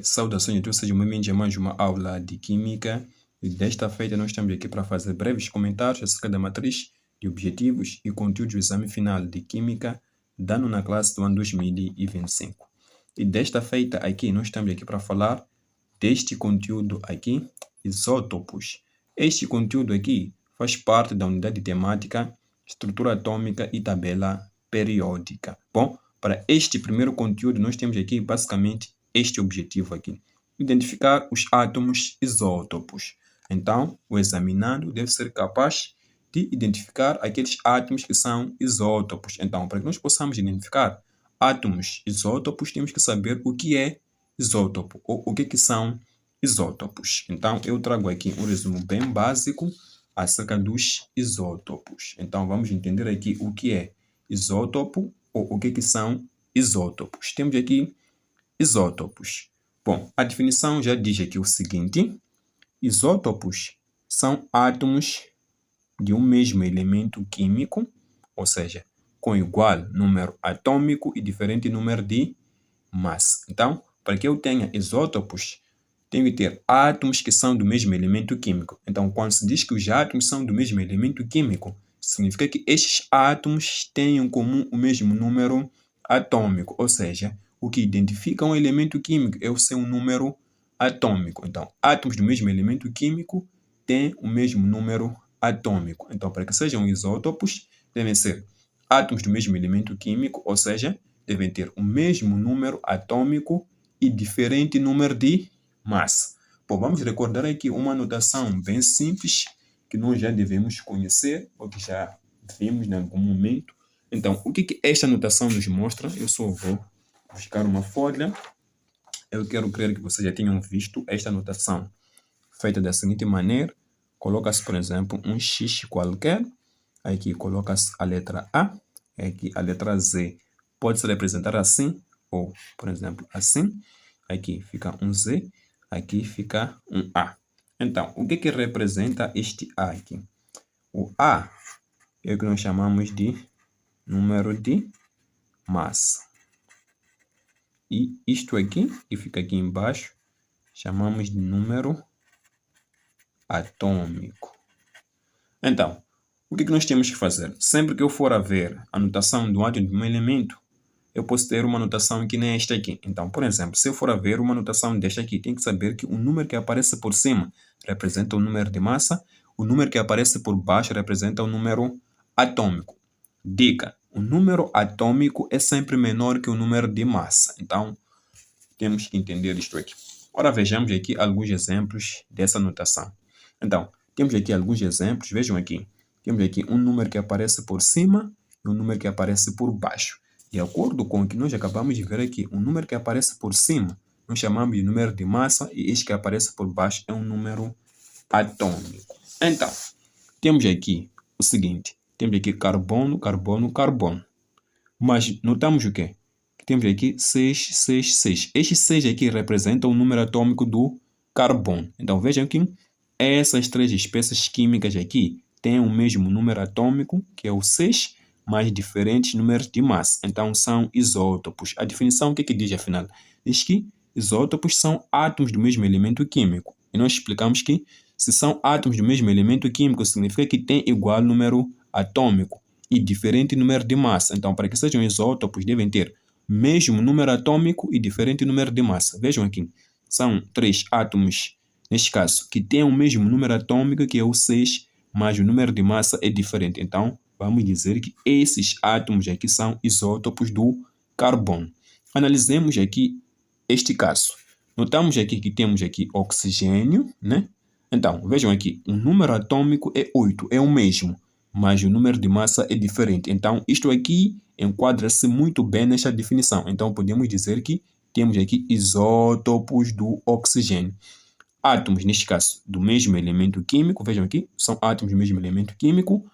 Saudações a todos, sejam bem-vindos a mais uma aula de Química. E desta feita nós estamos aqui para fazer breves comentários acerca da matriz de objetivos e conteúdos do exame final de Química, dado na classe do ano 2025. E desta feita aqui nós estamos aqui para falar deste conteúdo aqui, isótopos. Este conteúdo aqui faz parte da unidade temática, estrutura atômica e tabela periódica. Bom, para este primeiro conteúdo nós temos aqui basicamente este objetivo aqui: identificar os átomos isótopos. Então, o examinando deve ser capaz de identificar aqueles átomos que são isótopos. Então, para que nós possamos identificar átomos isótopos, temos que saber o que é isótopo ou o que são isótopos. Então, eu trago aqui um resumo bem básico acerca dos isótopos. Então, vamos entender aqui o que é isótopo ou o que são isótopos. Temos aqui isótopos. Bom, a definição já diz aqui o seguinte: isótopos são átomos de um mesmo elemento químico, ou seja, com igual número atômico e diferente número de massa. Então, para que eu tenha isótopos, tenho que ter átomos que são do mesmo elemento químico. Então, quando se diz que os átomos são do mesmo elemento químico, significa que estes átomos têm em comum o mesmo número atômico, ou seja, o que identifica um elemento químico é o seu número atômico. Então, átomos do mesmo elemento químico têm o mesmo número atômico. Então, para que sejam isótopos, devem ser átomos do mesmo elemento químico, ou seja, devem ter o mesmo número atômico e diferente número de massa. Bom, vamos recordar aqui uma notação bem simples que nós já devemos conhecer, ou que já vimos em algum momento. Então, o que esta notação nos mostra? Eu só vou buscar uma folha. Eu quero crer que vocês já tenham visto esta notação feita da seguinte maneira. Coloca-se, por exemplo, um X qualquer. Aqui coloca-se a letra A. Aqui a letra Z pode se representar assim, ou, por exemplo, assim. Aqui fica um Z. Aqui fica um A. Então, o que representa este A aqui? O A é o que nós chamamos de número de massa. E isto aqui, que fica aqui embaixo, chamamos de número atômico. Então, o que nós temos que fazer? Sempre que eu for a ver a notação do átomo de um elemento, eu posso ter uma notação que nem esta aqui. Então, por exemplo, se eu for a ver uma notação desta aqui, tem que saber que o número que aparece por cima representa o número de massa, o número que aparece por baixo representa o número atômico. Dica: o número atômico é sempre menor que o número de massa. Então, temos que entender isto aqui. Ora, vejamos aqui alguns exemplos dessa notação. Então, temos aqui alguns exemplos. Vejam aqui. Temos aqui um número que aparece por cima e um número que aparece por baixo. De acordo com o que nós acabamos de ver aqui, o número que aparece por cima nós chamamos de número de massa e este que aparece por baixo é um número atômico. Então, temos aqui o seguinte. Temos aqui carbono, carbono, carbono. Mas notamos o quê? Que temos aqui 6, 6, 6. Este 6 aqui representa o número atômico do carbono. Então vejam que essas três espécies químicas aqui têm o mesmo número atômico, que é o 6, mas diferentes números de massa. Então são isótopos. A definição o que diz afinal? Diz que isótopos são átomos do mesmo elemento químico. E nós explicamos que se são átomos do mesmo elemento químico, significa que tem igual número atômico e diferente número de massa. Então, para que sejam isótopos, devem ter mesmo número atômico e diferente número de massa. Vejam aqui, são três átomos, neste caso, que têm o mesmo número atômico, que é o 6, mas o número de massa é diferente. Então, vamos dizer que esses átomos aqui são isótopos do carbono. Analisemos aqui este caso. Notamos aqui que temos aqui oxigênio, né? Então, vejam aqui, o número atômico é 8, é o mesmo, mas o número de massa é diferente. Então, isto aqui enquadra-se muito bem nesta definição. Então, podemos dizer que temos aqui isótopos do oxigênio. Átomos, neste caso, do mesmo elemento químico, vejam aqui, são átomos do mesmo elemento químico,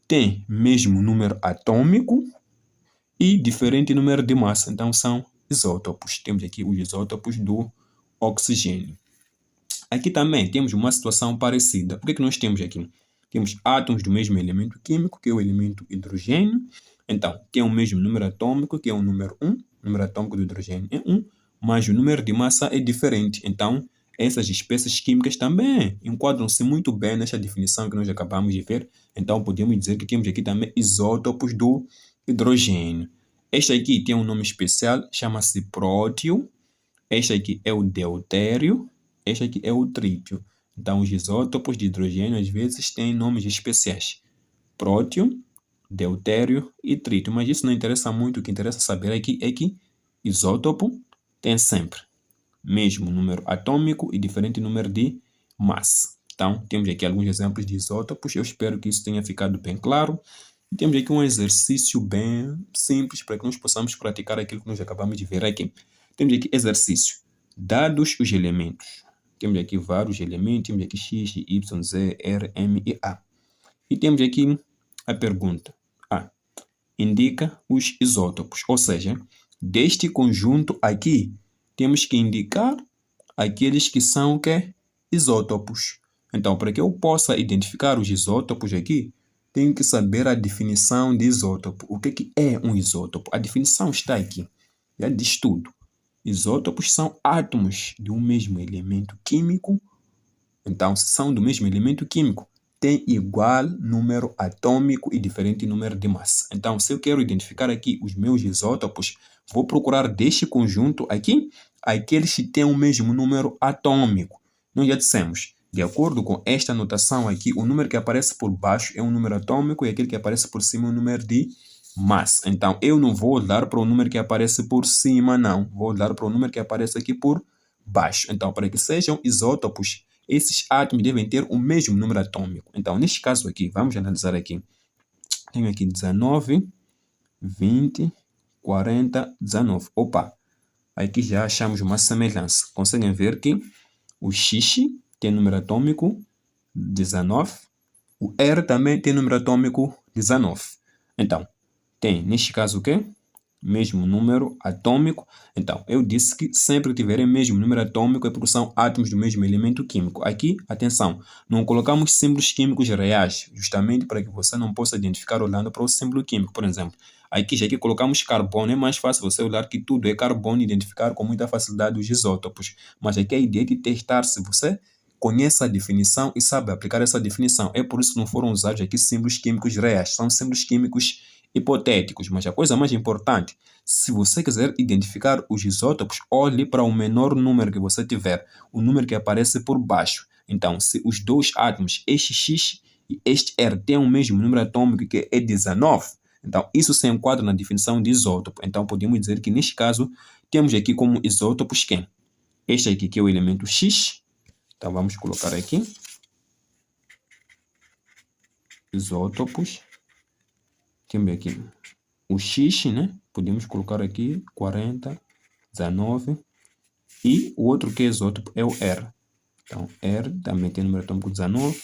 têm mesmo número atômico e diferente número de massa. Então, são isótopos. Temos aqui os isótopos do oxigênio. Aqui também temos uma situação parecida. O que nós temos aqui? Temos átomos do mesmo elemento químico, que é o elemento hidrogênio. Então, tem o mesmo número atômico, que é o número 1. O número atômico do hidrogênio é 1, mas o número de massa é diferente. Então, essas espécies químicas também enquadram-se muito bem nesta definição que nós acabamos de ver. Então, podemos dizer que temos aqui também isótopos do hidrogênio. Este aqui tem um nome especial, chama-se prótio. Este aqui é o deutério. Este aqui é o trítio. Então, os isótopos de hidrogênio, às vezes, têm nomes especiais. Prótio, deutério e trítio. Mas isso não interessa muito. O que interessa saber aqui é que isótopo tem sempre mesmo número atômico e diferente número de massa. Então, temos aqui alguns exemplos de isótopos. Eu espero que isso tenha ficado bem claro. E temos aqui um exercício bem simples para que nós possamos praticar aquilo que nós acabamos de ver aqui. Temos aqui exercício. Dados os elementos. Temos aqui vários elementos. Temos aqui X, Y, Z, R, M e A. E temos aqui a pergunta. A. Indica os isótopos. Ou seja, deste conjunto aqui, temos que indicar aqueles que são isótopos. Então, para que eu possa identificar os isótopos aqui, tenho que saber a definição de isótopo. O que é um isótopo? A definição está aqui. Já diz tudo. Isótopos são átomos de um mesmo elemento químico. Então, se são do mesmo elemento químico, tem igual número atômico e diferente número de massa. Então, se eu quero identificar aqui os meus isótopos, vou procurar deste conjunto aqui aqueles que têm o mesmo número atômico. Nós já dissemos, de acordo com esta notação aqui, o número que aparece por baixo é um número atômico e aquele que aparece por cima é um número de massa. Então, eu não vou olhar para o número que aparece por cima, não. Vou olhar para o número que aparece aqui por baixo. Então, para que sejam isótopos, esses átomos devem ter o mesmo número atômico. Então, neste caso aqui, vamos analisar aqui. Tenho aqui 19, 20, 40, 19. Opa! Aqui já achamos uma semelhança. Conseguem ver que o X tem número atômico 19. O R também tem número atômico 19. Então, tem, neste caso, o quê? Mesmo número atômico. Então, eu disse que sempre que tiverem mesmo número atômico é porque são átomos do mesmo elemento químico. Aqui, atenção, não colocamos símbolos químicos reais, justamente para que você não possa identificar olhando para o símbolo químico. Por exemplo, aqui já que colocamos carbono, é mais fácil você olhar que tudo é carbono e identificar com muita facilidade os isótopos. Mas aqui a ideia é de testar se você conhece a definição e sabe aplicar essa definição. É por isso que não foram usados aqui símbolos químicos reais. São símbolos químicos hipotéticos, mas a coisa mais importante, se você quiser identificar os isótopos, olhe para o menor número que você tiver, o número que aparece por baixo. Então, se os dois átomos, este X e este R, têm o mesmo número atômico, que é 19, então isso se enquadra na definição de isótopo. Então, podemos dizer que, neste caso, temos aqui como isótopos quem? Este aqui, que é o elemento X. Então, vamos colocar aqui. Isótopos. Temos aqui o X, né? Podemos colocar aqui 40, 19. E o outro que é isótopo é o R. Então, R também tem número atômico 19.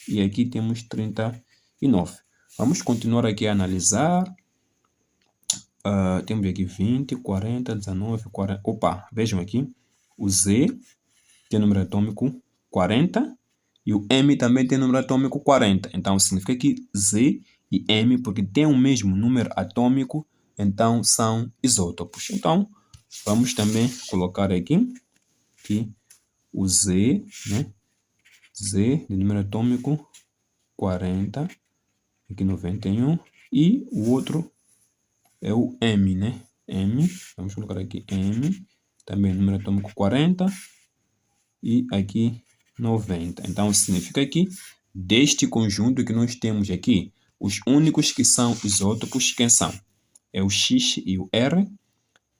E aqui temos 39. Vamos continuar aqui a analisar. Temos aqui 20, 40, 19, 40. Opa, vejam aqui. O Z tem número atômico 40. E o M também tem número atômico 40. Então, significa que Z e M, porque tem o mesmo número atômico, então são isótopos. Então, vamos também colocar aqui que o Z, né? Z de número atômico 40, aqui 91, e o outro é o M, né? M, vamos colocar aqui M, também número atômico 40, e aqui 90. Então, significa que deste conjunto que nós temos aqui, os únicos que são isótopos, quem são? É o X e o R,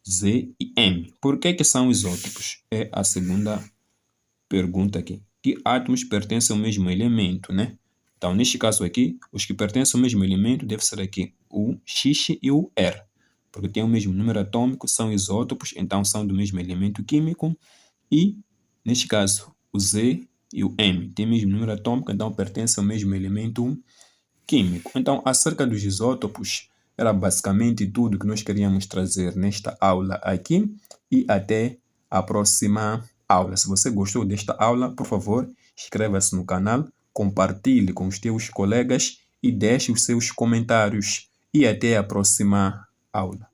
Z e M. Por que são isótopos? É a segunda pergunta aqui. Que átomos pertencem ao mesmo elemento, né? Então, neste caso aqui, os que pertencem ao mesmo elemento devem ser aqui o X e o R. Porque tem o mesmo número atômico, são isótopos, então são do mesmo elemento químico. E, neste caso, o Z e o M têm o mesmo número atômico, então pertencem ao mesmo elemento químico. Então, acerca dos isótopos, era basicamente tudo que nós queríamos trazer nesta aula aqui. E até a próxima aula. Se você gostou desta aula, por favor, inscreva-se no canal, compartilhe com os teus colegas e deixe os seus comentários. E até a próxima aula.